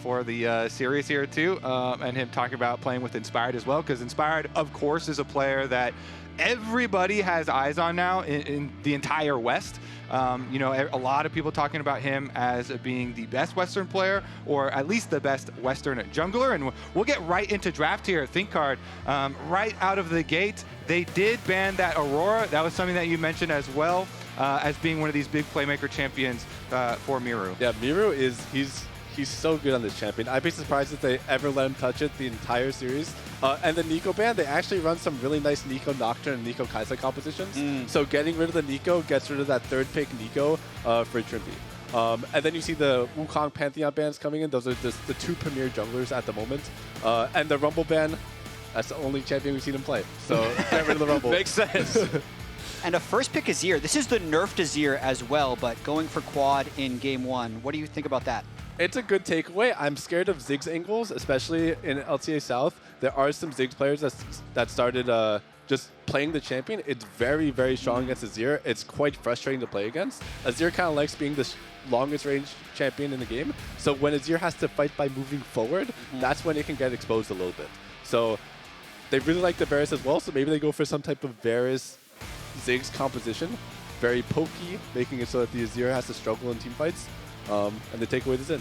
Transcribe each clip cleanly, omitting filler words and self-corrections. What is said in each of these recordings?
before the series here too, and him talking about playing with Inspired as well, because Inspired, of course, is a player that everybody has eyes on now in the entire West. You know, a lot of people talking about him as being the best Western player, or at least the best Western jungler. And we'll get right into draft here at ThinkCard. Right out of the gate, they did ban that Aurora. That was something that you mentioned as well, as being one of these big playmaker champions for Miru. Yeah, Miru he's so good on this champion. I'd be surprised if they ever let him touch it the entire series. And the Nico ban, they actually run some really nice Nico Nocturne and Nico Kai'Sa compositions. So getting rid of the Nico gets rid of that third pick Nico for Trimby. And then you see the Wukong Pantheon bans coming in. Those are the two premier junglers at the moment. And the Rumble ban, that's the only champion we've seen him play. So get rid of the Rumble. Makes sense. And a first pick Azir. This is the nerfed Azir as well, but going for quad in game one. What do you think about that? It's a good takeaway. I'm scared of Ziggs angles, especially in LTA South. There are some Ziggs players that started just playing the champion. It's very, very strong against Azir. It's quite frustrating to play against. Azir kind of likes being the longest range champion in the game. So when Azir has to fight by moving forward, that's when it can get exposed a little bit. So they really like the Varus as well, so maybe they go for some type of Varus Ziggs composition. Very pokey, making it so that the Azir has to struggle in team fights. And they take away the Xin.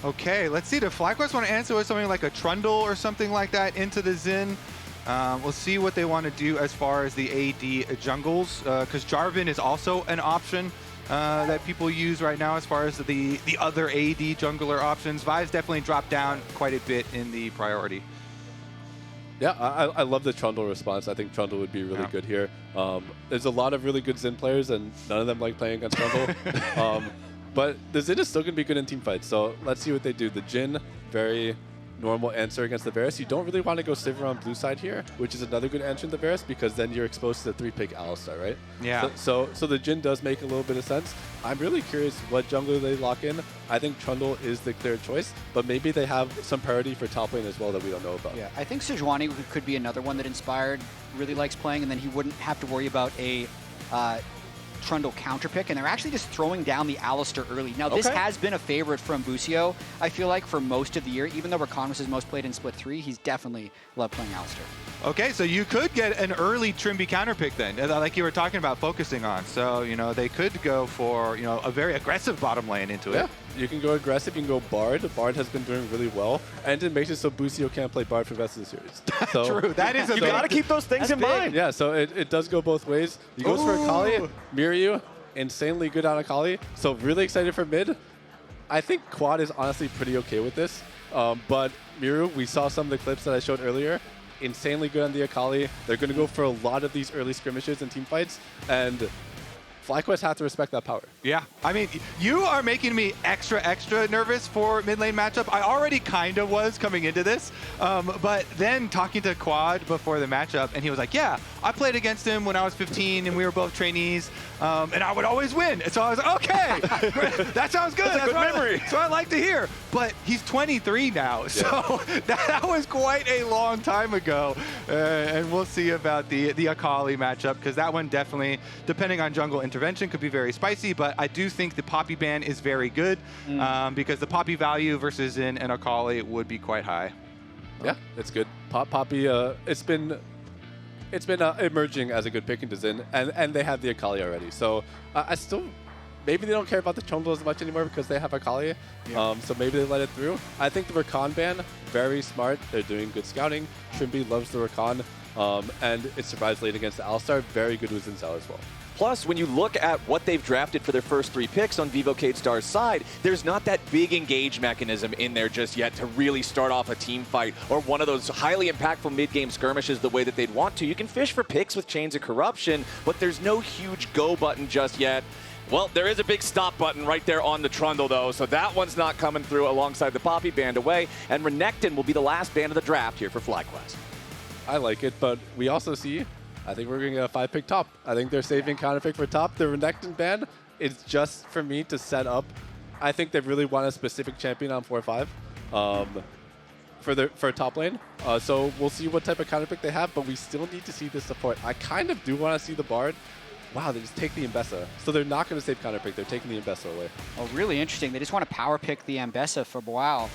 Okay, let's see. Does FlyQuest want to answer with something like a Trundle or something like that into the Xin? We'll see what they want to do as far as the AD jungles, because Jarvan is also an option that people use right now as far as the other AD jungler options. Vi's definitely dropped down quite a bit in the priority. Yeah, I love the Trundle response. I think Trundle would be really good here. There's a lot of really good Xin players, and none of them like playing against Trundle. But the Xin is still going to be good in team fights, so let's see what they do. The Jhin, very normal answer against the Varus. You don't really want to go Sivir on blue side here, which is another good answer in the Varus, because then you're exposed to the 3-pick Alistar, right? Yeah. So the Jhin does make a little bit of sense. I'm really curious what jungler they lock in. I think Trundle is the clear choice, but maybe they have some priority for top lane as well that we don't know about. Yeah, I think Sejuani could be another one that Inspired really likes playing, and then he wouldn't have to worry about a Trundle counter pick, and they're actually just throwing down the Alistar early. Now, this has been a favorite from Busio, I feel like, for most of the year. Even though Rakan was his most played in Split 3, he's definitely loved playing Alistar. Okay, so you could get an early Trimby counter pick then, like you were talking about focusing on. So, you know, they could go for, you know, a very aggressive bottom lane into it. Yeah, you can go aggressive, you can go Bard. Bard has been doing really well, and it makes it so Busio can't play Bard for the rest of the series. So, True, that is a You gotta keep those things in mind. yeah, so it does go both ways. He goes for Akali, Miryu, insanely good on Akali. So really excited for mid. I think Quad is honestly pretty okay with this. But Miru, we saw some of the clips that I showed earlier. Insanely good on the Akali. They're going to go for a lot of these early skirmishes and team fights. And FlyQuest have to respect that power. Yeah, I mean, you are making me extra nervous for mid lane matchup. I already kind of was coming into this, but then talking to Quad before the matchup, and he was like, yeah, I played against him when I was 15, and we were both trainees, and I would always win. And so I was like, okay, that sounds good. That's a good memory. So I like to hear. But he's 23 now, so that was quite a long time ago. And we'll see about the Akali matchup, because that one definitely, depending on jungle intervention, could be very spicy. But I do think the Poppy ban is very good, because the Poppy value versus in an Akali would be quite high. Yeah, it's good. Poppy, it's been emerging as a good pick into Xin, and they have the Akali already. So I still, maybe they don't care about the Trundle as much anymore because they have Akali. So maybe they let it through. I think the Rakan ban, very smart. They're doing good scouting. Trimby loves the Rakan, and it survives late against the Alistar. Very good with Xin Zhao as well. Plus, when you look at what they've drafted for their first 3 picks on Vivo Cade Star's side, there's not that big engage mechanism in there just yet to really start off a team fight or one of those highly impactful mid-game skirmishes the way that they'd want to. You can fish for picks with Chains of Corruption, but there's no huge go button just yet. Well, there is a big stop button right there on the Trundle, though, so that one's not coming through alongside the Poppy band away, and Renekton will be the last band of the draft here for FlyQuest. I like it, but we also see, I think we're going to get a 5-pick top. I think they're saving counter pick for top. The Renekton ban is just for me to set up. I think they really want a specific champion on 4-5 for top lane. So we'll see what type of counter pick they have, but we still need to see the support. I kind of do want to see the Bard. Wow, they just take the Ambessa. So they're not going to save counter pick. They're taking the Ambessa away. Oh, really interesting. They just want to power pick the Ambessa for WoW.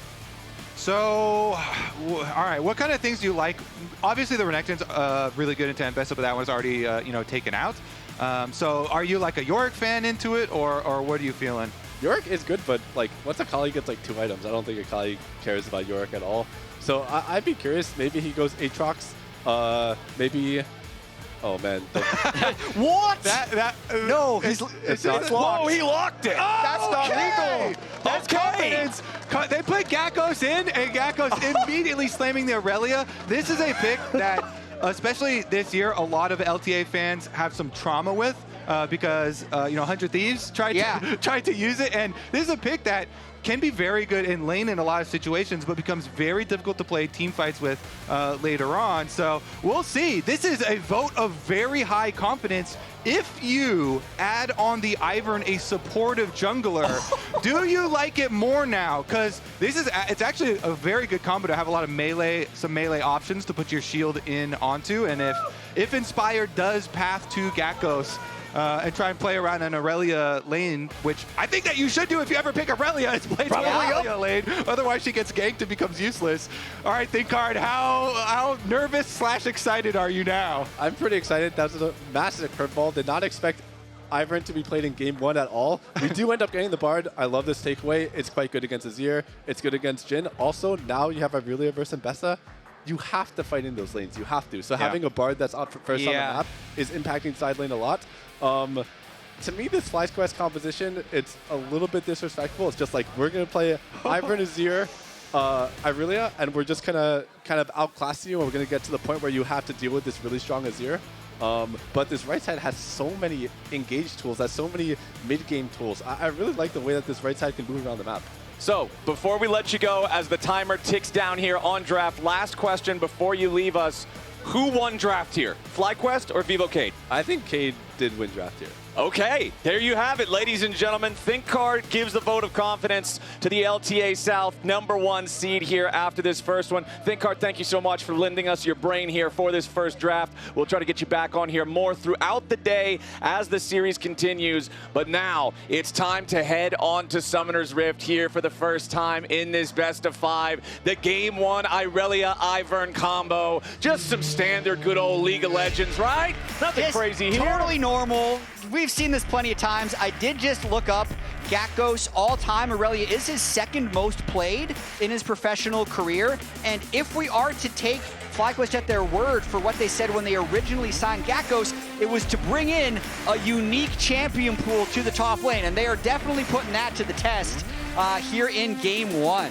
So, all right, what kind of things do you like? Obviously, the Renekton's really good into Ambessa, but that one's already, taken out. So are you like a Yorick fan into it, or what are you feeling? Yorick is good, but like once a Akali gets like 2 items, I don't think Akali cares about Yorick at all. So I'd be curious, maybe he goes Aatrox, maybe... Oh man. What? No, it's not Whoa, he locked it. That's not legal. That's confidence. They play Gakkos in, and Gakkos immediately slamming the Aurelia. This is a pick that, especially this year, a lot of LTA fans have some trauma with because 100 Thieves tried to use it, and this is a pick that can be very good in lane in a lot of situations, but becomes very difficult to play team fights with later on. So we'll see. This is a vote of very high confidence. If you add on the Ivern a supportive jungler, do you like it more now? Because it's actually a very good combo to have a lot of some melee options to put your shield in onto. And if Inspired does path to Gakkos, and try and play around an Aurelia lane, which I think that you should do if you ever pick Aurelia. It's played to Aurelia lane. Otherwise, she gets ganked and becomes useless. All right, ThinkCard, how nervous/excited are you now? I'm pretty excited. That was a massive curveball. Did not expect Ivern to be played in game 1 at all. We do end up getting the Bard. I love this takeaway. It's quite good against Azir. It's good against Jhin. Also, now you have Aurelia versus Ambessa. You have to fight in those lanes. You have to. So having a Bard that's up first on the map is impacting side lane a lot. To me, this FlyQuest composition, it's a little bit disrespectful. It's just like, we're going to play Ivern, Azir, Aurelia, and we're just kind of outclass you, and we're going to get to the point where you have to deal with this really strong Azir. But this right side has so many engage tools, has so many mid-game tools. I really like the way that this right side can move around the map. So, before we let you go, as the timer ticks down here on draft, last question before you leave us. Who won draft here? FlyQuest or Vivocade? I think Cade did win draft here. Okay, there you have it, ladies and gentlemen. ThinkCard gives the vote of confidence to the LTA South #1 seed here after this first one. ThinkCard, thank you so much for lending us your brain here for this first draft. We'll try to get you back on here more throughout the day as the series continues. But now it's time to head on to Summoner's Rift here for the first time in this best of 5. The game 1 Irelia Ivern combo. Just some standard good old League of Legends, right? Nothing crazy here. Totally normal. We've seen this plenty of times. I did just look up Gakkos all-time. Aurelia is his 2nd most played in his professional career. And if we are to take FlyQuest at their word for what they said when they originally signed Gakkos, it was to bring in a unique champion pool to the top lane. And they are definitely putting that to the test here in game 1.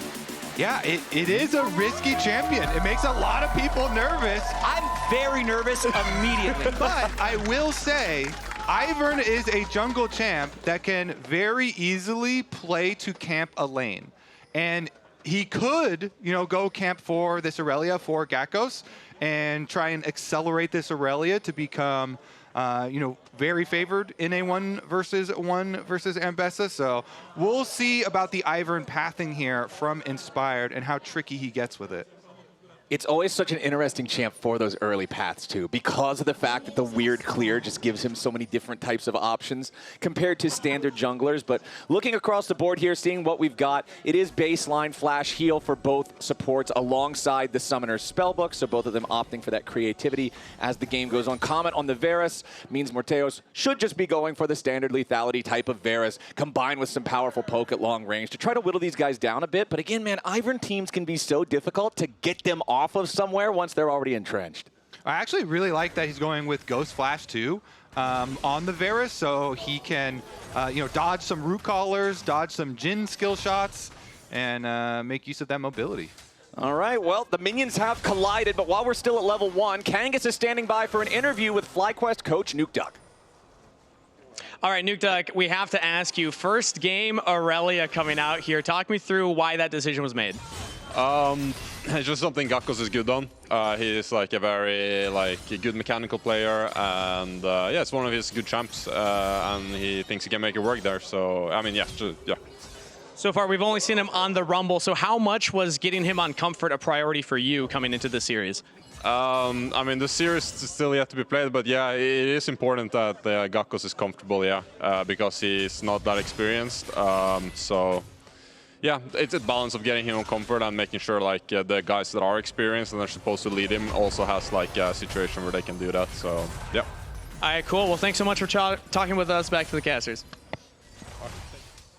Yeah, it is a risky champion. It makes a lot of people nervous. I'm very nervous immediately. But I will say, Ivern is a jungle champ that can very easily play to camp a lane. And he could, go camp for this Aurelia for Gakkos and try and accelerate this Aurelia to become, very favored in a 1 versus Ambessa. So we'll see about the Ivern pathing here from Inspired and how tricky he gets with it. It's always such an interesting champ for those early paths, too, because of the fact that the weird clear just gives him so many different types of options compared to standard junglers. But looking across the board here, seeing what we've got, it is baseline flash heal for both supports alongside the Summoner's Spellbook, so both of them opting for that creativity as the game goes on. Comment on the Varus means Morteos should just be going for the standard lethality type of Varus, combined with some powerful poke at long range to try to whittle these guys down a bit. But again, man, Ivern teams can be so difficult to get them off of somewhere once they're already entrenched. I actually really like that he's going with Ghost Flash too on the Varus, so he can dodge some root callers, dodge some Jhin skill shots, and make use of that mobility. All right, well, the minions have collided, but while we're still at level 1, Kangas is standing by for an interview with FlyQuest coach Nukeduck. All right, Nukeduck, we have to ask you, first game Aurelia coming out here. Talk me through why that decision was made. It's just something Gakkos is good on. He is like a very good mechanical player, and it's one of his good champs, and he thinks he can make it work there. So I mean, yeah. So far, we've only seen him on the Rumble. So how much was getting him on Comfort a priority for you coming into the series? I mean, the series is still yet to be played, but yeah, it is important that Gakkos is comfortable, because he's not that experienced. So yeah, it's a balance of getting him on comfort and making sure like the guys that are experienced and are supposed to lead him also has like a situation where they can do that. So yeah. All right, cool. Well, thanks so much for talking with us. Back to the casters.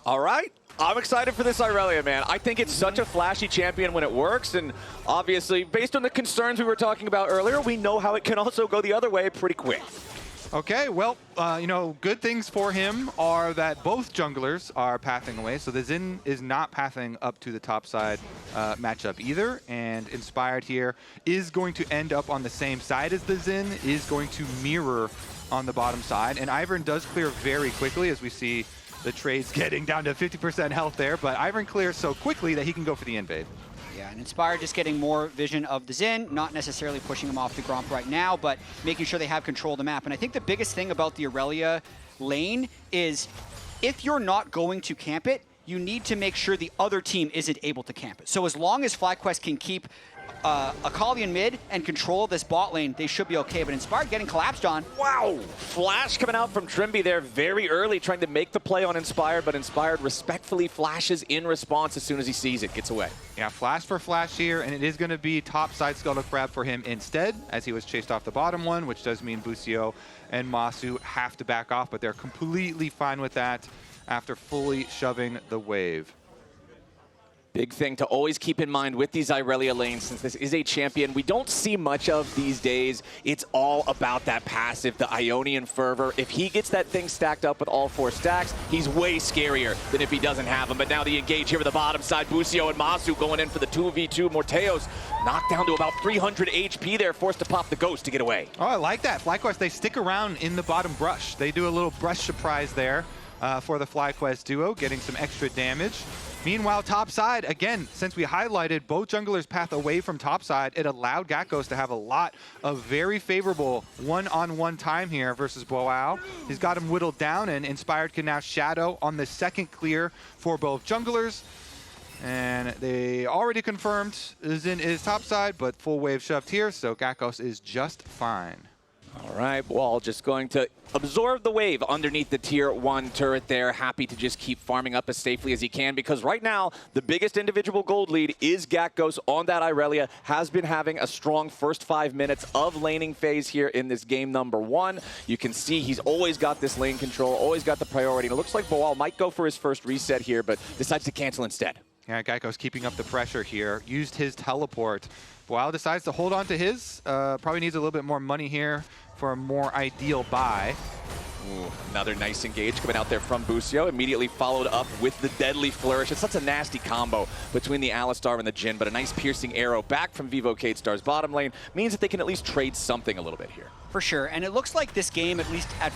All right. I'm excited for this Irelia, man. I think it's such a flashy champion when it works, and obviously, based on the concerns we were talking about earlier, we know how it can also go the other way pretty quick. Okay, well, you know, good things for him are that both junglers are pathing away, so the Xin is not pathing up to the top side matchup either, and Inspired here is going to end up on the same side as the Xin, is going to mirror on the bottom side, and Ivern does clear very quickly as we see the trades getting down to 50% health there, but Ivern clears so quickly that he can go for the invade. Yeah, and Inspired just getting more vision of the Xin, not necessarily pushing him off the Gromp right now, but making sure they have control of the map. And I think the biggest thing about the Irelia lane is if you're not going to camp it, you need to make sure the other team isn't able to camp it. So as long as FlyQuest can keep Akali in mid and control this bot lane, they should be okay. But Inspired getting collapsed on. Wow! Flash coming out from Trimby there very early, trying to make the play on Inspired, but Inspired respectfully flashes in response as soon as he sees it, gets away. Yeah, flash for flash here, and it is going to be top side Scuttle Crab for him instead, as he was chased off the bottom one, which does mean Busio and Masu have to back off, but they're completely fine with that after fully shoving the wave. Big thing to always keep in mind with these Irelia lanes, since this is a champion we don't see much of these days. It's all about that passive, the Ionian Fervor. If he gets that thing stacked up with all 4 stacks, he's way scarier than if he doesn't have them. But now the engage here with the bottom side, Busio and Masu going in for the 2v2. Morteo's knocked down to about 300 HP there, forced to pop the Ghost to get away. Oh, I like that. FlyQuest, they stick around in the bottom brush. They do a little brush surprise there for the FlyQuest duo, getting some extra damage. Meanwhile, top side, again, since we highlighted both junglers' path away from top side, it allowed Gatghost to have a lot of very favorable one-on-one time here versus Boao. He's got him whittled down, and Inspired can now shadow on the second clear for both junglers. And they already confirmed Xin is top side, but full wave shoved here, so Gatghost is just fine. All right, Wall just going to absorb the wave underneath the tier 1 turret there. Happy to just keep farming up as safely as he can, because right now, the biggest individual gold lead is Gatghost on that Irelia. Has been having a strong first 5 minutes of laning phase here in this game number 1. You can see he's always got this lane control, always got the priority. And it looks like Boal might go for his first reset here, but decides to cancel instead. Yeah, Geico's keeping up the pressure here. Used his teleport. Boal decides to hold on to his. Probably needs a little bit more money here for a more ideal buy. Ooh, another nice engage coming out there from Busio. Immediately followed up with the deadly flourish. It's such a nasty combo between the Alistar and the Jhin, but a nice piercing arrow back from Vivocade Star's bottom lane means that they can at least trade something a little bit here. For sure, and it looks like this game, at least at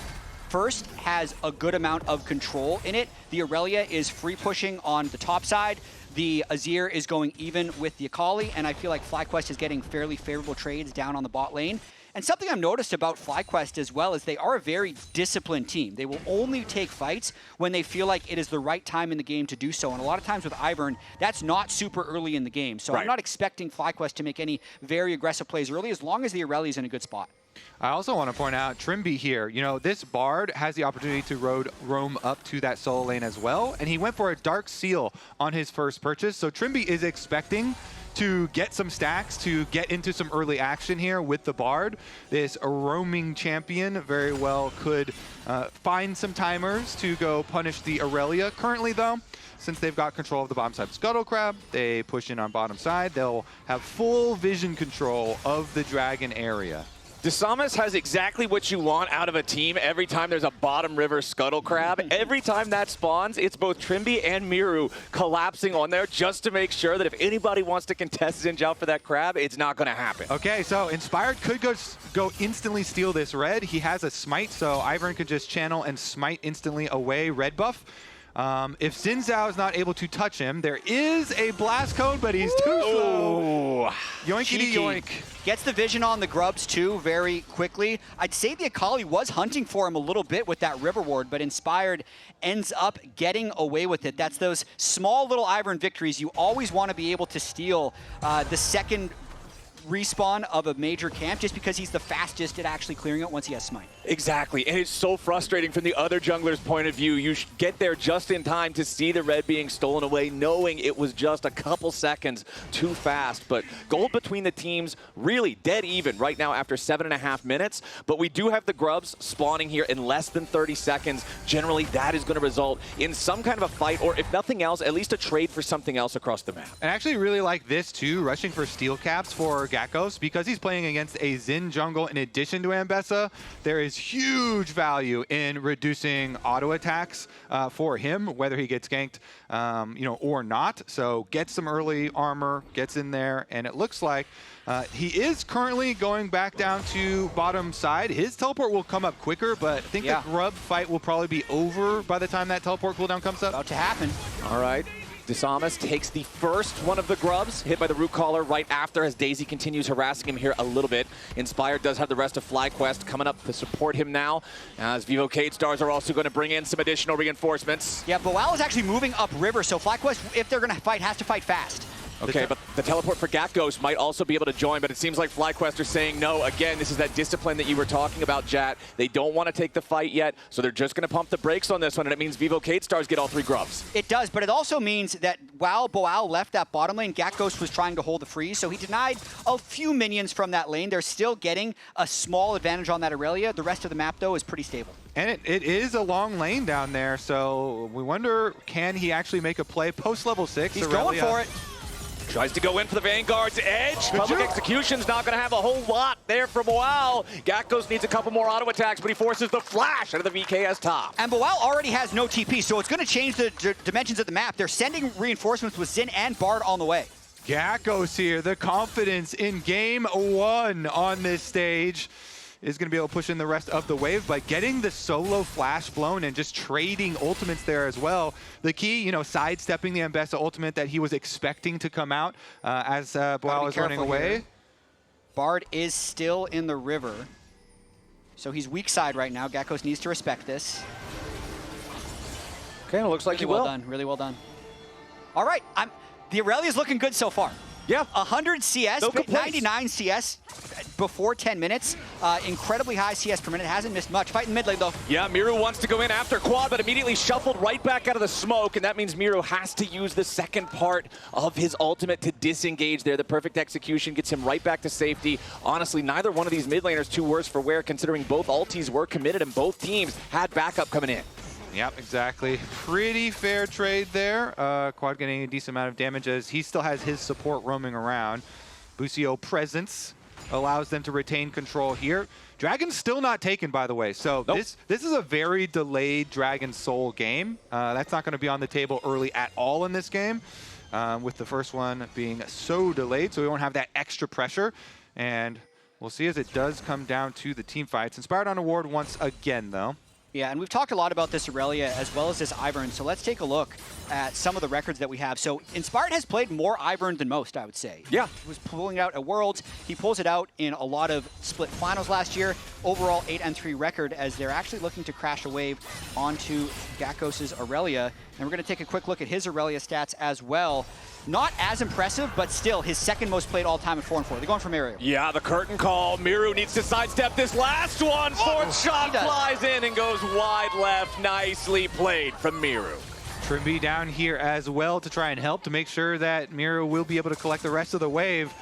first, has a good amount of control in it. The Irelia is free pushing on the top side. The Azir is going even with the Akali, and I feel like FlyQuest is getting fairly favorable trades down on the bot lane. And something I've noticed about FlyQuest as well is they are a very disciplined team. They will only take fights when they feel like it is the right time in the game to do so. And a lot of times with Ivern, that's not super early in the game. So I'm not expecting FlyQuest to make any very aggressive plays early, as long as the Irelia is in a good spot. I also want to point out Trimby here. You know, this Bard has the opportunity to roam up to that solo lane as well, and he went for a Dark Seal on his first purchase. So Trimby is expecting to get some stacks, to get into some early action here with the Bard. This roaming champion very well could find some timers to go punish the Irelia. Currently, though, since they've got control of the bottom side Scuttle Crab, they push in on bottom side. They'll have full vision control of the Dragon area. Desamas has exactly what you want out of a team every time there's a bottom river Scuttle Crab. Every time that spawns, it's both Trimby and Miru collapsing on there just to make sure that if anybody wants to contest Xin Zhao for that crab, it's not going to happen. Okay, so Inspired could go instantly steal this red. He has a smite, so Ivern could just channel and smite instantly away red buff. If Xin Zhao is not able to touch him, there is a blast cone, but he's too slow. Yoinkity yoink. Gets the vision on the grubs too very quickly. I'd say the Akali was hunting for him a little bit with that River Ward, but Inspired ends up getting away with it. That's those small little Ivern victories. You always want to be able to steal the second respawn of a major camp just because he's the fastest at actually clearing it once he has smite. Exactly, and it's so frustrating from the other jungler's point of view. You get there just in time to see the red being stolen away, knowing it was just a couple seconds too fast. But gold between the teams really dead even right now after 7.5 minutes. But we do have the grubs spawning here in less than 30 seconds. Generally, that is going to result in some kind of a fight, or if nothing else, at least a trade for something else across the map. And I actually really like this too, rushing for steel caps for Gakkos, because he's playing against a Xin jungle in addition to Ambessa. There is huge value in reducing auto attacks for him, whether he gets ganked or not. So gets some early armor, gets in there, and it looks like he is currently going back down to bottom side. His teleport will come up quicker, but I think the grub fight will probably be over by the time that teleport cooldown comes up. About to happen. All right. Desamas takes the first one of the grubs, hit by the root caller right after as Daisy continues harassing him here a little bit. Inspired does have the rest of FlyQuest coming up to support him now, as Vivocade Stars are also going to bring in some additional reinforcements. Yeah, Boal is actually moving up river, so FlyQuest, if they're going to fight, has to fight fast. Okay, but the teleport for Gakkos might also be able to join, but it seems like FlyQuest are saying no. Again, this is that discipline that you were talking about, Jat. They don't want to take the fight yet, so they're just going to pump the brakes on this one, and it means Vivocade Stars get all 3 grubs. It does, but it also means that while Boal left that bottom lane, Gakkos was trying to hold the freeze, so he denied a few minions from that lane. They're still getting a small advantage on that Aurelia. The rest of the map, though, is pretty stable. And it is a long lane down there, so we wonder, can he actually make a play post level 6? He's Aurelia going for it. Tries to go in for the Vanguard's edge. Public Execution's not going to have a whole lot there from Boal. Gakkos needs a couple more auto attacks, but he forces the flash out of the VKS top. And Boal already has no TP, so it's going to change the dimensions of the map. They're sending reinforcements with Xin and Bard on the way. Gakkos here, the confidence in game 1 on this stage is going to be able to push in the rest of the wave by getting the solo flash blown and just trading ultimates there as well. The key, sidestepping the Ambessa ultimate that he was expecting to come out as Boal is running away. Here. Bard is still in the river, so he's weak side right now. Gakkos needs to respect this. Okay, it looks like he will. Well done, really well done. All right, the Aurelia's looking good so far. Yeah. 100 CS, 99 CS before 10 minutes. Incredibly high CS per minute. Hasn't missed much. Fighting mid lane, though. Yeah, Miru wants to go in after Quad, but immediately shuffled right back out of the smoke, and that means Miru has to use the second part of his ultimate to disengage there. The perfect execution gets him right back to safety. Honestly, neither one of these mid laners too worse for wear, considering both ultis were committed and both teams had backup coming in. Yep, exactly. Pretty fair trade there. Quad getting a decent amount of damage as he still has his support roaming around. Busio presence allows them to retain control here. Dragon's still not taken, by the way. So this is a very delayed Dragon Soul game. That's not going to be on the table early at all in this game, with the first one being so delayed. So we won't have that extra pressure. And we'll see as it does come down to the team fights. Inspired on a ward once again, though. Yeah, and we've talked a lot about this Aurelia as well as this Ivern, so let's take a look at some of the records that we have. So Inspired has played more Ivern than most, I would say. Yeah. He was pulling it out at Worlds. He pulls it out in a lot of split finals last year. Overall 8-3 record as they're actually looking to crash a wave onto Gakkos' Aurelia. And we're going to take a quick look at his Aurelia stats as well. Not as impressive, but still his second most played all time at 4-4. They're going for Miru. Yeah, the curtain call. Miru needs to sidestep this last one. Fourth shot flies in and goes wide left. Nicely played from Miru. Trimby down here as well to try and help to make sure that Miru will be able to collect the rest of the wave.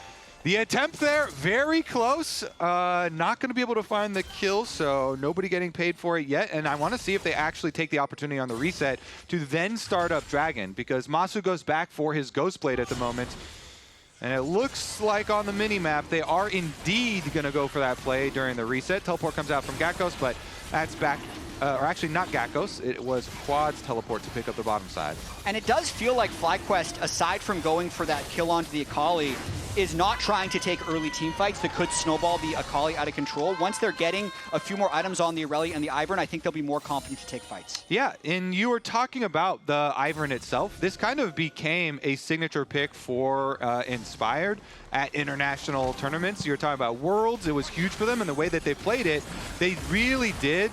The attempt there, very close. Not going to be able to find the kill, so nobody getting paid for it yet. And I want to see if they actually take the opportunity on the reset to then start up Dragon, because Masu goes back for his Ghost Blade at the moment. And it looks like on the mini-map, they are indeed going to go for that play during the reset. Teleport comes out from Gakkos, but that's back. Or actually not Gakkos, it was Quad's teleport to pick up the bottom side. And it does feel like FlyQuest, aside from going for that kill onto the Akali, is not trying to take early team fights that could snowball the Akali out of control. Once they're getting a few more items on the Aurelia and the Ivern, I think they'll be more confident to take fights. Yeah, and you were talking about the Ivern itself. This kind of became a signature pick for Inspired at international tournaments. You were talking about Worlds, it was huge for them, and the way that they played it, they really did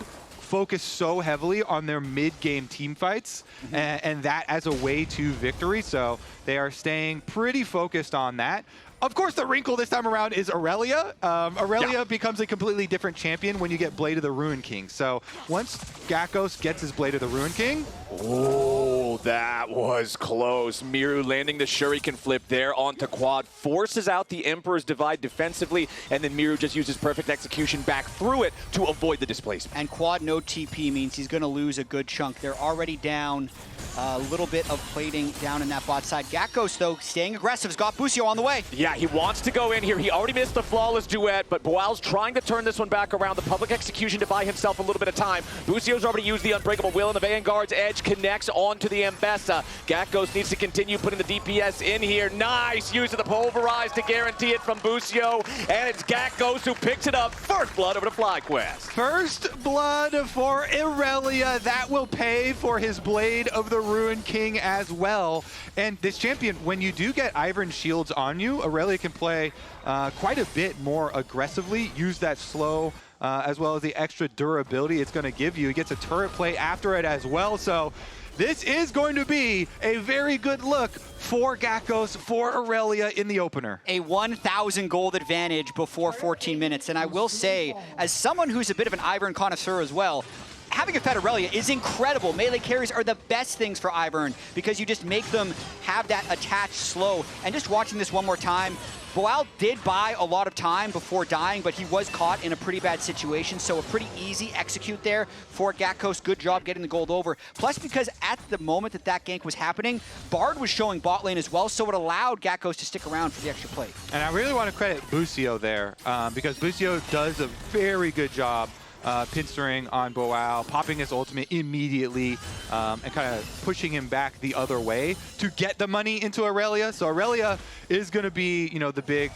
focus so heavily on their mid-game team fights and that as a way to victory. So they are staying pretty focused on that. Of course, the wrinkle this time around is Aurelia. Aurelia becomes a completely different champion when you get Blade of the Ruin King. So once Gakkos gets his Blade of the Ruin King... Oh, that was close. Miru landing the Shuriken flip there onto Quad, forces out the Emperor's Divide defensively, and then Miru just uses perfect execution back through it to avoid the displacement. And Quad no TP means he's going to lose a good chunk. They're already down a little bit of plating down in that bot side. Gakkos, though, staying aggressive, has got Busio on the way. Yeah, he wants to go in here. He already missed the flawless duet, but Boal's trying to turn this one back around. The public execution to buy himself a little bit of time. Busio's already used the Unbreakable Will, and the Vanguard's Edge connects onto the Ambessa. Gakkos needs to continue putting the DPS in here. Nice use of the Pulverize to guarantee it from Busio, and it's Gakkos who picks it up. First blood over to FlyQuest. First blood for Aurelia. That will pay for his Blade of the Ruin King as well. And this champion, when you do get Ivern shields on you, Aurelia can play quite a bit more aggressively, use that slow as well as the extra durability it's going to give you. He gets a turret play after it as well. So this is going to be a very good look for Gakkos, for Aurelia in the opener. A 1,000 gold advantage before 14 minutes. And I will say, as someone who's a bit of an Ivern connoisseur as well, having a Fed Aurelia is incredible. Melee carries are the best things for Ivern because you just make them have that attached slow. And just watching this one more time, Boal did buy a lot of time before dying, but he was caught in a pretty bad situation, so a pretty easy execute there for Gakkos. Good job getting the gold over. Plus, because at the moment that gank was happening, Bard was showing bot lane as well, so it allowed Gakkos to stick around for the extra play. And I really want to credit Busio there, because Busio does a very good job pinstering on Boal, popping his ultimate immediately, and kind of pushing him back the other way to get the money into Aurelia. So Aurelia is going to be, the big,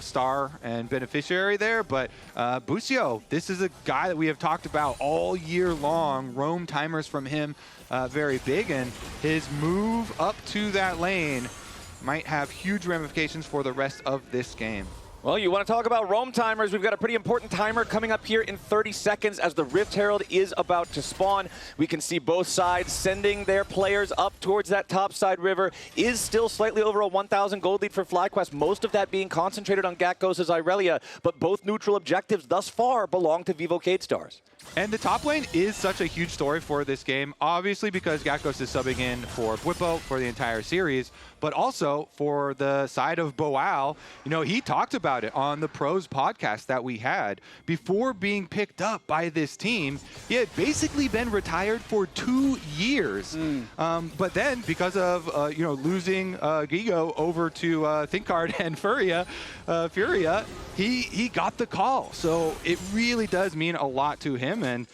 star and beneficiary there. But Busio, this is a guy that we have talked about all year long. Roam timers from him very big, and his move up to that lane might have huge ramifications for the rest of this game. Well, you want to talk about roam timers. We've got a pretty important timer coming up here in 30 seconds as the Rift Herald is about to spawn. We can see both sides sending their players up towards that topside river. Is still slightly over a 1,000 gold lead for FlyQuest, most of that being concentrated on Gakkos' Irelia, but both neutral objectives thus far belong to Vivocade Stars. And the top lane is such a huge story for this game, obviously because Gakkos is subbing in for Bwipo for the entire series, but also for the side of Boal. He talked about it on the Pros podcast that we had. Before being picked up by this team, he had basically been retired for 2 years. But then, because of losing Gigo over to Thinkard and Furia, he got the call. So it really does mean a lot to him, and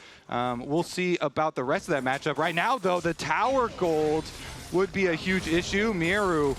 we'll see about the rest of that matchup. Right now, though, the tower gold would be a huge issue. Miru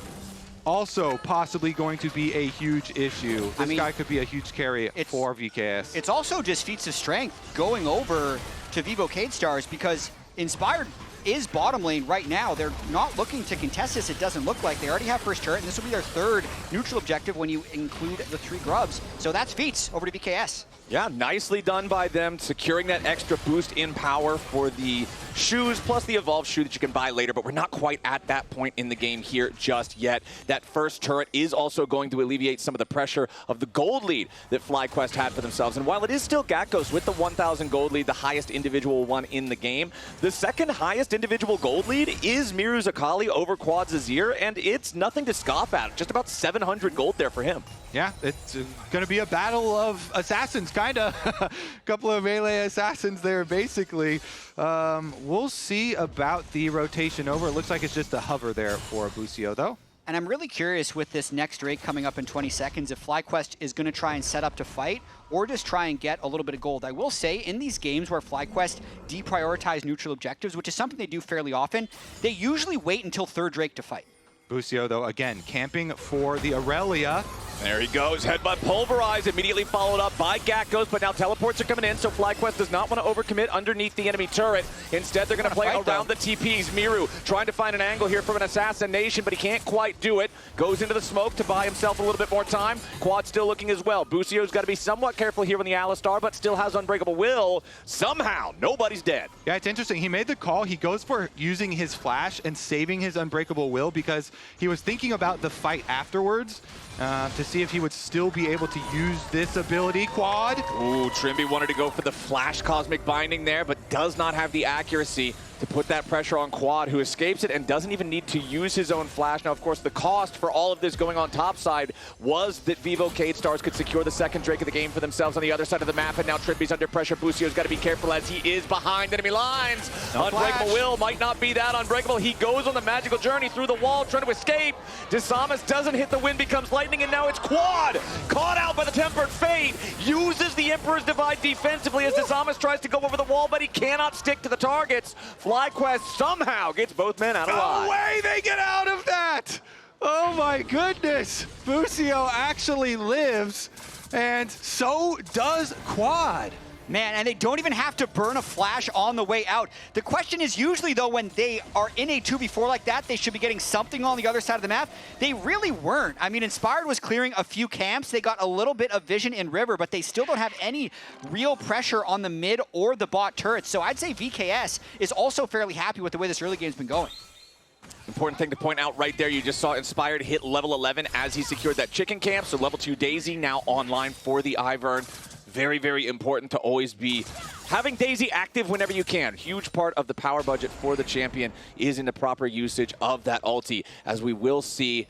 also possibly going to be a huge issue. This guy could be a huge carry for VKS. It's also just feats of strength going over to Vivocade Stars because Inspired is bottom lane right now. They're not looking to contest this, it doesn't look like. They already have first turret, and this will be their third neutral objective when you include the 3 grubs. So that's feats over to VKS. Yeah, nicely done by them, securing that extra boost in power for the shoes, plus the evolved shoe that you can buy later, but we're not quite at that point in the game here just yet. That first turret is also going to alleviate some of the pressure of the gold lead that FlyQuest had for themselves. And while it is still Gakkos with the 1,000 gold lead, the highest individual one in the game, the second highest individual gold lead is Miru's Akali over Quad's Azir, and it's nothing to scoff at. Just about 700 gold there for him. Yeah, it's going to be a battle of assassins, kind of. A couple of melee assassins there, basically. We'll see about the rotation over. It looks like it's just a hover there for Busio, though. And I'm really curious with this next Drake coming up in 20 seconds if FlyQuest is going to try and set up to fight or just try and get a little bit of gold. I will say, in these games where FlyQuest deprioritize neutral objectives, which is something they do fairly often, they usually wait until third Drake to fight. Busio, though, again, camping for the Aurelia. There he goes, headbutt pulverized, immediately followed up by Gakkos, but now teleports are coming in, so FlyQuest does not want to overcommit underneath the enemy turret. Instead, they're going to play around the TPs. Miru trying to find an angle here from an assassination, but he can't quite do it. Goes into the smoke to buy himself a little bit more time. Quad still looking as well. Busio's got to be somewhat careful here on the Alistar, but still has Unbreakable Will. Somehow, nobody's dead. Yeah, it's interesting. He made the call. He goes for using his flash and saving his Unbreakable Will because he was thinking about the fight afterwards to see if he would still be able to use this ability. Quad. Ooh, Trimby wanted to go for the flash Cosmic Binding there, but does not have the accuracy to put that pressure on Quad, who escapes it and doesn't even need to use his own flash. Now, of course, the cost for all of this going on topside was that Vivocade Stars could secure the second Drake of the game for themselves on the other side of the map, and now Trimby's under pressure. Busio's got to be careful as he is behind enemy lines. Unbreakable Will might not be that unbreakable. He goes on the magical journey through the wall, trying to escape. Desamas doesn't hit the wind, becomes lightning, and now it's Quad. Caught out by the Tempered Fate. Uses the Emperor's Divide defensively as Desamas tries to go over the wall, but he cannot stick to the targets. FlyQuest somehow gets both men out alive. No way they get out of that! Oh my goodness! Busio actually lives, and so does Quad. Man, and they don't even have to burn a flash on the way out. The question is usually, though, when they are in a 2v4 like that, they should be getting something on the other side of the map. They really weren't. I mean, Inspired was clearing a few camps. They got a little bit of vision in River, but they still don't have any real pressure on the mid or the bot turrets. So I'd say VKS is also fairly happy with the way this early game's been going. Important thing to point out right there, you just saw Inspired hit level 11 as he secured that chicken camp. So level 2 Daisy now online for the Ivern. Very, very important to always be having Daisy active whenever you can. Huge part of the power budget for the champion is in the proper usage of that ulti, as we will see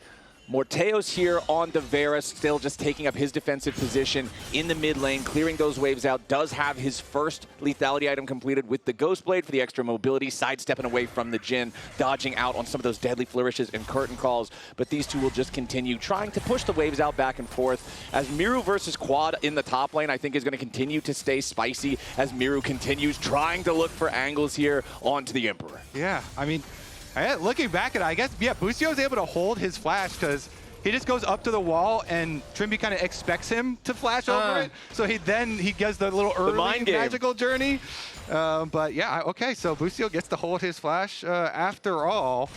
Morteo's here on the Varus, still just taking up his defensive position in the mid lane, clearing those waves out. Does have his first lethality item completed with the Ghost Blade for the extra mobility, sidestepping away from the Jhin, dodging out on some of those deadly flourishes and curtain calls. But these two will just continue trying to push the waves out back and forth. As Miru versus Quad in the top lane, I think is going to continue to stay spicy as Miru continues trying to look for angles here onto the Emperor. Yeah, I mean, looking back at it, I guess, yeah, Busio is able to hold his flash because he just goes up to the wall and Trimby kind of expects him to flash over it. So he gets the little early magical journey. But yeah, okay, so Busio gets to hold his flash after all.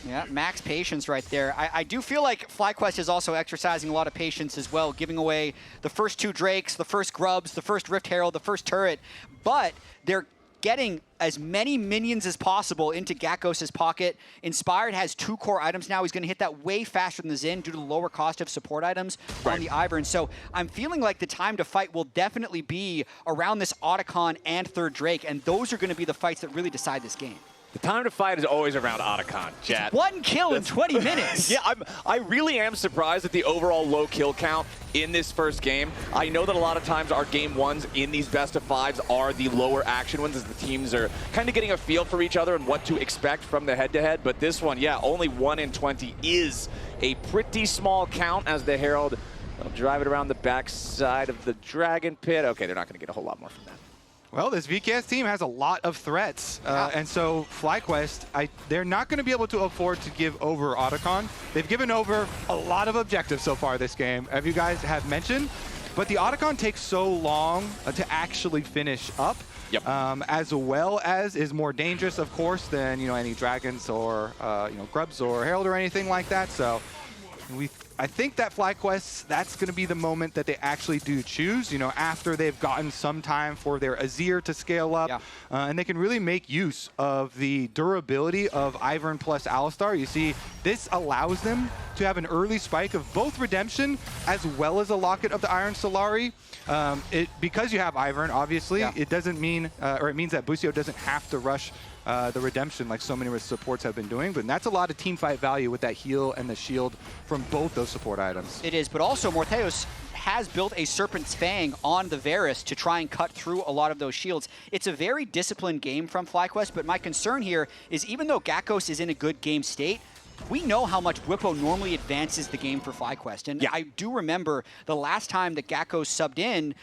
Yeah, max patience right there. I do feel like FlyQuest is also exercising a lot of patience as well, giving away the first 2 Drakes, the first Grubs, the first Rift Herald, the first turret, but they're getting as many minions as possible into Gakkos' pocket. Inspired has 2 core items now. He's going to hit that way faster than the Xin due to the lower cost of support items on the Ivern. So I'm feeling like the time to fight will definitely be around this Otacon and 3rd Drake, and those are going to be the fights that really decide this game. The time to fight is always around Otacon, chat. It's 1 kill in 20 minutes. Yeah, I really am surprised at the overall low kill count in this first game. I know that a lot of times our game 1s in these best of 5s are the lower action ones as the teams are kind of getting a feel for each other and what to expect from the head-to-head. But this one, yeah, only 1 in 20 is a pretty small count as the Herald will drive it around the backside of the Dragon Pit. Okay, they're not going to get a whole lot more from that. Well, this VKS team has a lot of threats, and so FlyQuest, they're not going to be able to afford to give over Otacon. They've given over a lot of objectives so far this game, as you guys have mentioned, but the Otacon takes so long to actually finish up, as well as is more dangerous, of course, than any dragons or Grubs or Herald or anything like that. So I think that FlyQuest, that's going to be the moment that they actually do choose, after they've gotten some time for their Azir to scale up. And they can really make use of the durability of Ivern plus Alistar. You see, this allows them to have an early spike of both Redemption as well as a Locket of the Iron Solari. Because you have Ivern, obviously, it doesn't mean, or it means that Busio doesn't have to rush the Redemption like so many supports have been doing, but that's a lot of team fight value with that heal and the shield from both those support items. It is, but also Morteos has built a Serpent's Fang on the Varus to try and cut through a lot of those shields. It's a very disciplined game from FlyQuest, but my concern here is even though Gakkos is in a good game state, we know how much Bwipo normally advances the game for FlyQuest, and I do remember the last time that Gakkos subbed in,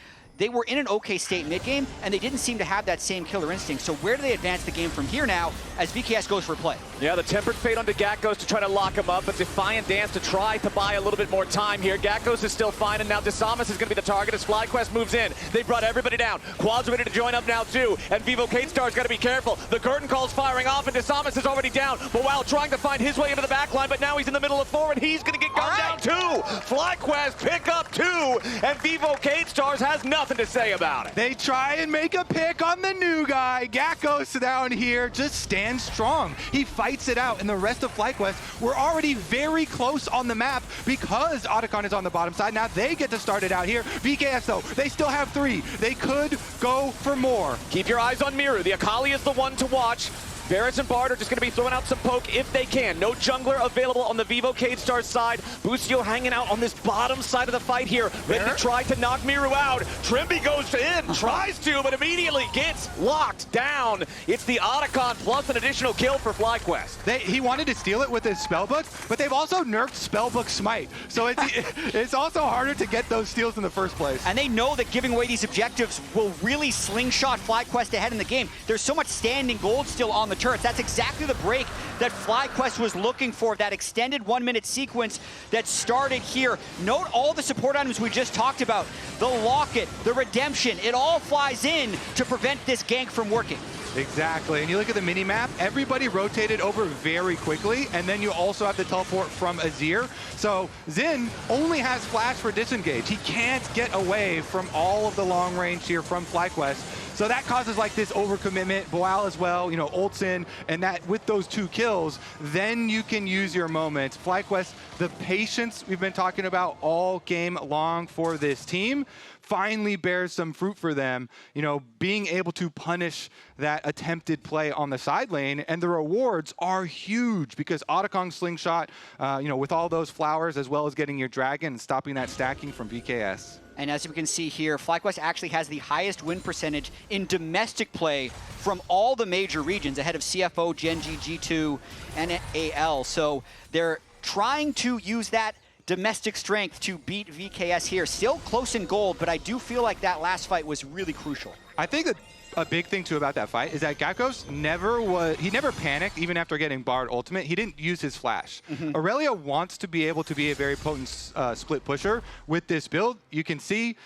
they were in an okay state mid-game, and they didn't seem to have that same killer instinct. So where do they advance the game from here now as VKS goes for play? Yeah, the Tempered Fate onto Gakkos to try to lock him up, but Defiant Dance to try to buy a little bit more time here. Gakkos is still fine, and now Desamas is going to be the target as FlyQuest moves in. They brought everybody down. Quad's ready to join up now too, and Vivo K-Star's got to be careful. The curtain call's firing off, and Desamas is already down. Boal trying to find his way into the back line, but now he's in the middle of 4, and he's going to get gunned down too. FlyQuest pick up 2, and Vivo K-Stars has nothing to say about it. They try and make a pick on the new guy. Gakkos down here just stands strong. He fights it out, and the rest of FlyQuest were already very close on the map because Otacon is on the bottom side. Now they get to start it out here. VKS, though, they still have 3. They could go for more. Keep your eyes on Miru. The Akali is the one to watch. Varus and Bard are just going to be throwing out some poke if they can. No jungler available on the Vivo K-Star side. Busio hanging out on this bottom side of the fight here. Ready to try to knock Miru out. Trymbi goes in, tries to, but immediately gets locked down. It's the Otacon plus an additional kill for FlyQuest. He wanted to steal it with his spellbook, but they've also nerfed spellbook smite. So it's also harder to get those steals in the first place. And they know that giving away these objectives will really slingshot FlyQuest ahead in the game. There's so much standing gold still on the turrets. That's exactly the break that FlyQuest was looking for, that extended 1-minute sequence that started here. Note all the support items we just talked about. The locket, the redemption, it all flies in to prevent this gank from working. Exactly, and you look at the mini-map, everybody rotated over very quickly, and then you also have the teleport from Azir. So Xin only has flash for disengage. He can't get away from all of the long range here from FlyQuest. So that causes like this overcommitment. Boal as well, you know, ults in, and that with those 2 kills, then you can use your moments. FlyQuest, the patience we've been talking about all game long for this team, finally bears some fruit for them, you know, being able to punish that attempted play on the side lane, and the rewards are huge because Otacon slingshot, you know, with all those flowers as well as getting your dragon and stopping that stacking from VKS. And as we can see here, FlyQuest actually has the highest win percentage in domestic play from all the major regions, ahead of CFO, Gen.G, G2, and AL. So they're trying to use that domestic strength to beat VKS here. Still close in gold, but I do feel like that last fight was really crucial. I think that a big thing too about that fight is that Gakkos never panicked even after getting Bard ultimate. He didn't use his flash. Aurelia wants to be able to be a very potent split pusher with this build. You can see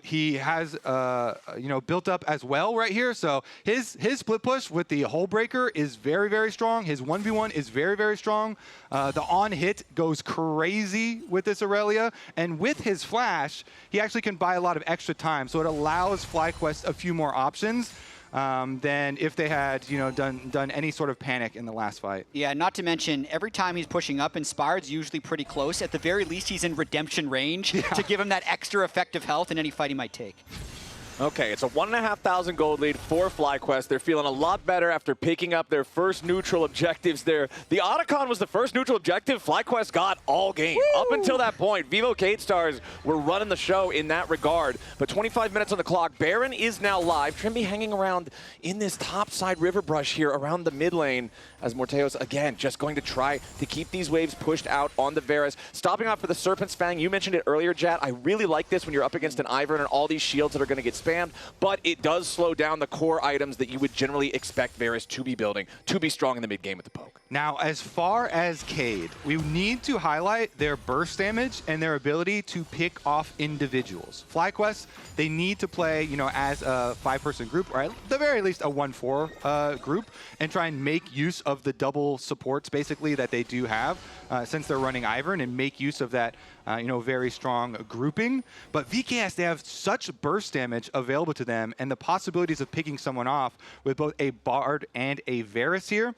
he has you know, built up as well right here. So his split push with the Hull Breaker is very, very strong. His 1v1 is very, very strong. The on hit goes crazy with this Aurelia, and with his flash, he actually can buy a lot of extra time. So it allows FlyQuest a few more options than if they had, you know, done any sort of panic in the last fight. Yeah, not to mention, every time he's pushing up, Inspired's usually pretty close. At the very least, he's in redemption range to give him that extra effective health in any fight he might take. Okay, it's a 1,500 gold lead for FlyQuest. They're feeling a lot better after picking up their first neutral objectives there. The Otacon was the first neutral objective FlyQuest got all game. Woo! Up until that point, Vivo K-Stars were running the show in that regard. But 25 minutes on the clock. Baron is now live. Trymbi hanging around in this top side river brush here around the mid lane as Morteos, again, just going to try to keep these waves pushed out on the Varus. Stopping off for the Serpent's Fang. You mentioned it earlier, Jat. I really like this when you're up against an Ivern and all these shields that are going to get spammed, but it does slow down the core items that you would generally expect Varus to be building, to be strong in the mid game with the poke. Now, as far as Cade, we need to highlight their burst damage and their ability to pick off individuals. FlyQuest, they need to play, you know, as a 5-person group, or at the very least a 1-4 group, and try and make use of the double supports, basically, that they do have, since they're running Ivern, and make use of that, you know, very strong grouping. But VKS, they have such burst damage available to them, and the possibilities of picking someone off with both a Bard and a Varus here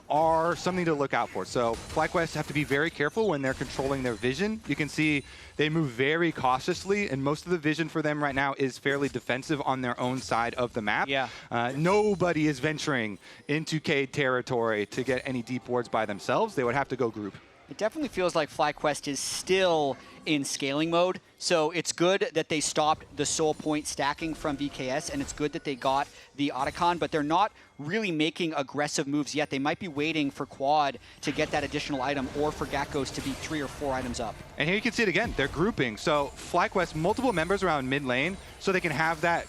are something to look out for. So FlyQuest have to be very careful when they're controlling their vision. You can see they move very cautiously, and most of the vision for them right now is fairly defensive on their own side of the map. Yeah. Nobody is venturing into Cade territory to get any deep wards by themselves. They would have to go group. It definitely feels like FlyQuest is still in scaling mode. So it's good that they stopped the soul point stacking from VKS, and it's good that they got the Otacon, but they're not really making aggressive moves yet. They might be waiting for Quad to get that additional item or for Gakkos to be 3 or 4 items up. And here you can see it again. They're grouping. So FlyQuest, multiple members around mid lane, so they can have that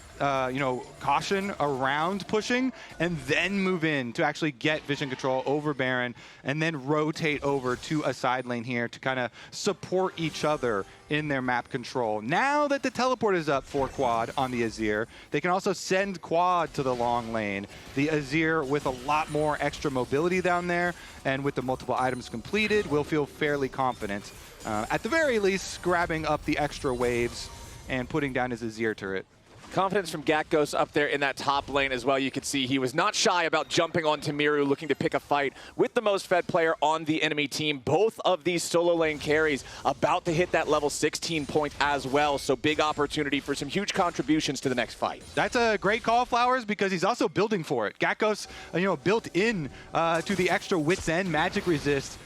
caution around pushing and then move in to actually get vision control over Baron and then rotate over to a side lane here to kind of support each other in their map control. Now that the teleport is up for Quad on the Azir, they can also send Quad to the long lane. The Azir with a lot more extra mobility down there, and with the multiple items completed, will feel fairly confident. At the very least, grabbing up the extra waves and putting down his Azir turret. Confidence from Gakkos up there in that top lane as well. You could see he was not shy about jumping onto Miru, looking to pick a fight with the most fed player on the enemy team. Both of these solo lane carries about to hit that level 16 point as well. So big opportunity for some huge contributions to the next fight. That's a great call, Flowers, because he's also building for it. Gakkos, built in to the extra Wit's End magic resist.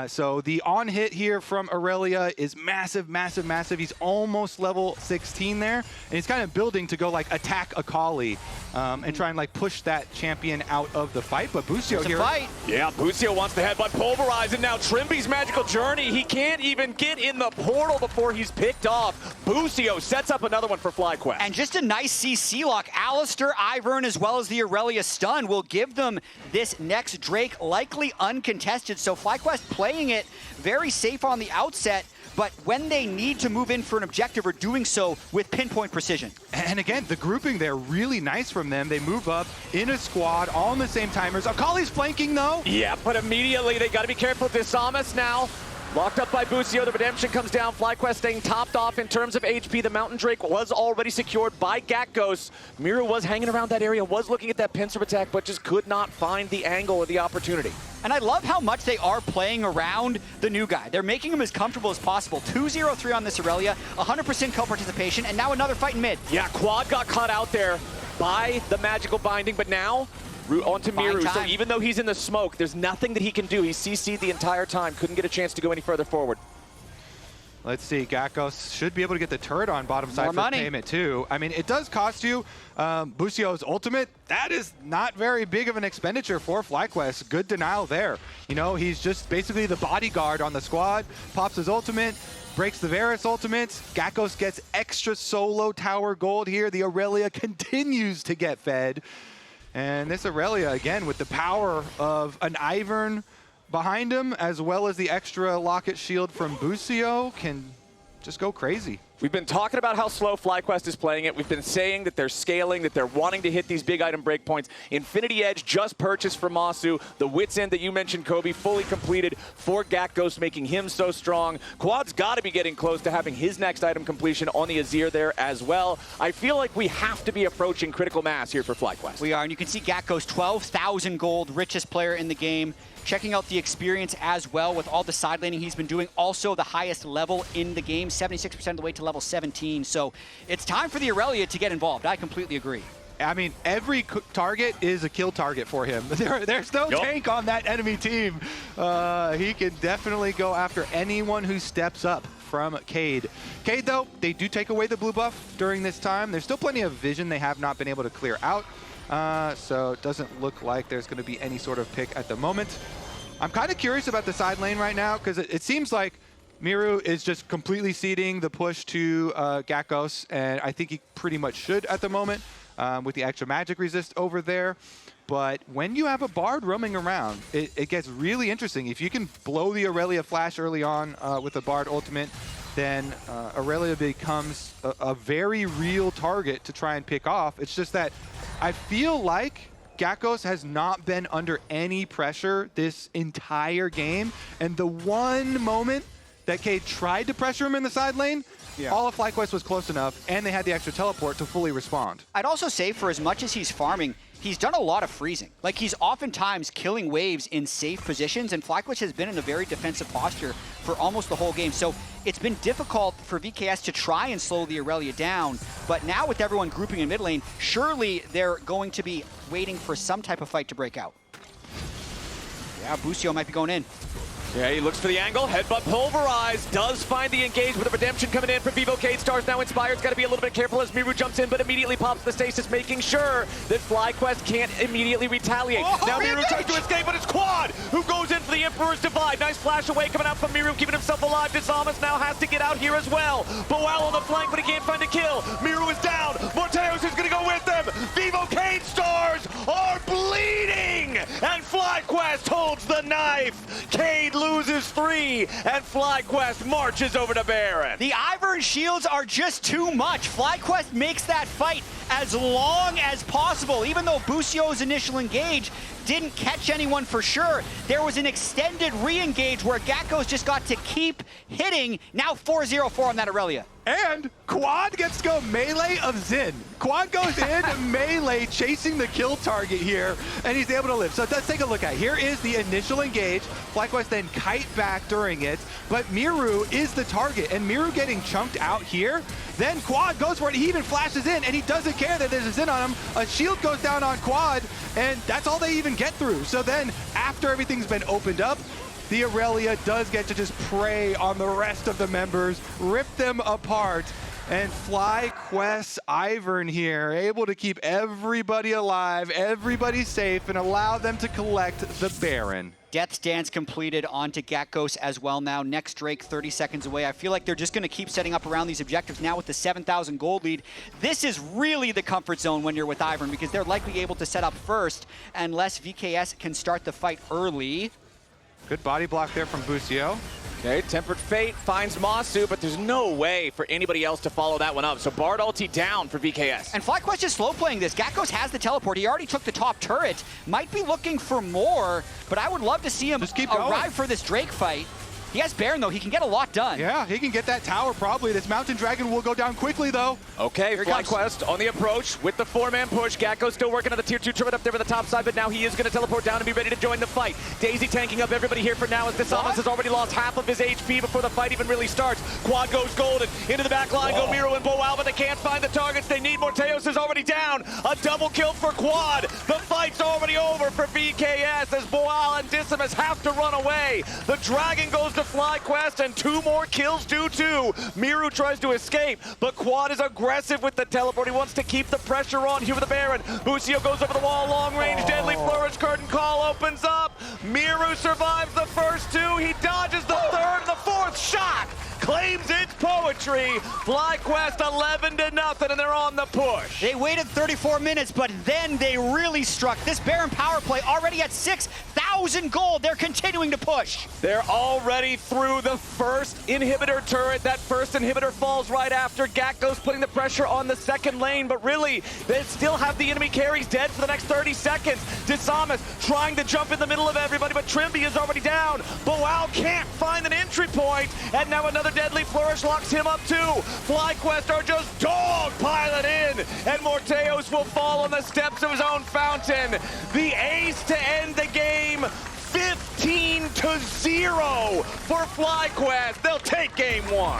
So the on hit here from Aurelia is massive, massive, massive. He's almost level 16 there, and he's kind of building to go like attack Akali and try and like push that champion out of the fight. But Busio here, Yeah, Busio wants the headbutt pulverize, and now Trimby's magical journey. He can't even get in the portal before he's picked off. Busio sets up another one for FlyQuest. And just a nice CC lock. Alistair, Ivern, as well as the Aurelia stun will give them this next Drake, likely uncontested. So FlyQuest playing it very safe on the outset, but when they need to move in for an objective are doing so with pinpoint precision. And again, the grouping there, really nice from them. They move up in a squad, all in the same timers. Akali's flanking though. Yeah, but immediately they got to be careful. Disamus now locked up by Busio. The redemption comes down. FlyQuest staying topped off in terms of HP. The Mountain Drake was already secured by Gakkos. Miru was hanging around that area, was looking at that pincer attack, but just could not find the angle or the opportunity. And I love how much they are playing around the new guy. They're making him as comfortable as possible. 2-0-3 on this Aurelia, 100% co-participation, and now another fight in mid. Yeah, Quad got caught out there by the magical binding, but now onto Miru. So even though he's in the smoke, there's nothing that he can do. He's CC'd the entire time. Couldn't get a chance to go any further forward. Let's see, Gakkos should be able to get the turret on bottom side for payment too. I mean, it does cost you Busio's ultimate. That is not very big of an expenditure for FlyQuest. Good denial there. He's just basically the bodyguard on the squad, pops his ultimate, breaks the Varus ultimate. Gakkos gets extra solo tower gold here. The Aurelia continues to get fed. And this Aurelia, again, with the power of an Ivern behind him, as well as the extra Locket shield from Busio, can just go crazy. We've been talking about how slow FlyQuest is playing it. We've been saying that they're scaling, that they're wanting to hit these big item breakpoints. Infinity Edge just purchased from Masu. The Wit's End that you mentioned, Kobe, fully completed for Gakkos, making him so strong. Quad's got to be getting close to having his next item completion on the Azir there as well. I feel like we have to be approaching critical mass here for FlyQuest. We are, and you can see Gakkos, 12,000 gold, richest player in the game. Checking out the experience as well with all the side laning he's been doing. Also the highest level in the game, 76% of the way to level 17. So it's time for the Aurelia to get involved. I completely agree. I mean, every target is a kill target for him. There's no tank on that enemy team. He can definitely go after anyone who steps up from Cade. Cade, though, they do take away the blue buff during this time. There's still plenty of vision they have not been able to clear out. So it doesn't look like there's going to be any sort of pick at the moment. I'm kind of curious about the side lane right now because it seems like Miru is just completely ceding the push to Gakkos, and I think he pretty much should at the moment with the extra magic resist over there. But when you have a Bard roaming around, it gets really interesting. If you can blow the Aurelia flash early on with a Bard ultimate, then Aurelia becomes a very real target to try and pick off. It's just that I feel like Gakkos has not been under any pressure this entire game. And the one moment that Cade tried to pressure him in the side lane, all of FlyQuest was close enough, and they had the extra teleport to fully respond. I'd also say for as much as he's farming, he's done a lot of freezing. Like, he's oftentimes killing waves in safe positions, and FlyQuest has been in a very defensive posture for almost the whole game. So it's been difficult for VKS to try and slow the Aurelia down, but now with everyone grouping in mid lane, surely they're going to be waiting for some type of fight to break out. Yeah, Busio might be going in. Yeah, he looks for the angle. Headbutt pulverized. Does find the engage with the redemption coming in for Vivocade. Stars now Inspired's got to be a little bit careful as Miru jumps in, but immediately pops the stasis, making sure that FlyQuest can't immediately retaliate. Now Miru tries to escape, but it's Quad who goes in for the Emperor's Divide. Nice flash away coming out from Miru, keeping himself alive. Disamas now has to get out here as well. Boal on the flank, but he can't find a kill. Miru is down. Morteos is going to go with them. Vivocade Stars are bleeding, and FlyQuest holds the knife. Cade loses 3, and FlyQuest marches over to Baron. The Ivern shields are just too much. FlyQuest makes that fight as long as possible. Even though Busio's initial engage didn't catch anyone for sure, there was an extended re-engage where Gakkos just got to keep hitting. Now 4-0-4 on that Aurelia. And Quad gets to go melee of Xin. Quad goes in melee, chasing the kill target here, and he's able to live. So let's take a look at it. Here is the initial engage. FlyQuest then kite back during it, but Miru is the target, and Miru getting chunked out here. Then Quad goes for it. He even flashes in, and he doesn't care that there's a Xin on him. A shield goes down on Quad, and that's all they even get through. So then, after everything's been opened up, the Aurelia does get to just prey on the rest of the members, rip them apart, and FlyQuest Ivern here, able to keep everybody alive, everybody safe, and allow them to collect the Baron. Death's Dance completed onto Gakkos as well now. Next Drake 30 seconds away. I feel like they're just going to keep setting up around these objectives now with the 7,000 gold lead. This is really the comfort zone when you're with Ivern because they're likely able to set up first unless VKS can start the fight early. Good body block there from Busio. Okay, Tempered Fate finds Masu, but there's no way for anybody else to follow that one up. So Bard ulti down for VKS. And FlyQuest is slow playing this. Gakkos has the teleport. He already took the top turret. Might be looking for more, but I would love to see him arrive for this Drake fight. He has Baron, though. He can get a lot done. Yeah, he can get that tower probably. This Mountain Dragon will go down quickly, though. Okay, FlyQuest on the approach with the 4-man push. Gakkos still working on the tier 2 turret up there on the top side, but now he is going to teleport down and be ready to join the fight. Daisy tanking up everybody here for now as Disamas has already lost half of his HP before the fight even really starts. Quad goes golden. Into the back line go Miru and Boal, but they can't find the targets they need. Morteos is already down. A double kill for Quad. The fight's already over for VKS as Boal and Disamas have to run away. The Dragon goes to FlyQuest, and 2 more kills due to. Miru tries to escape, but Quad is aggressive with the teleport. He wants to keep the pressure on here with the Baron. Busio goes over the wall, long range, deadly flourish, curtain call opens up. Miru survives the first 2. He dodges the third and the fourth shot. Claims it's poetry. FlyQuest 11-0, and they're on the push. They waited 34 minutes, but then they really struck. This Baron power play already at 6,000 gold. They're continuing to push. They're already through the first inhibitor turret. That first inhibitor falls right after. Gakkos putting the pressure on the second lane, but really, they still have the enemy carries dead for the next 30 seconds. Disamas trying to jump in the middle of everybody, but Trimby is already down. Boal can't find an entry point, and now another deadly flourish locks him up too. FlyQuest are just dog pilot in, and Morteos will fall on the steps of his own fountain. The ace to end the game, 15-0 for FlyQuest. They'll take game 1.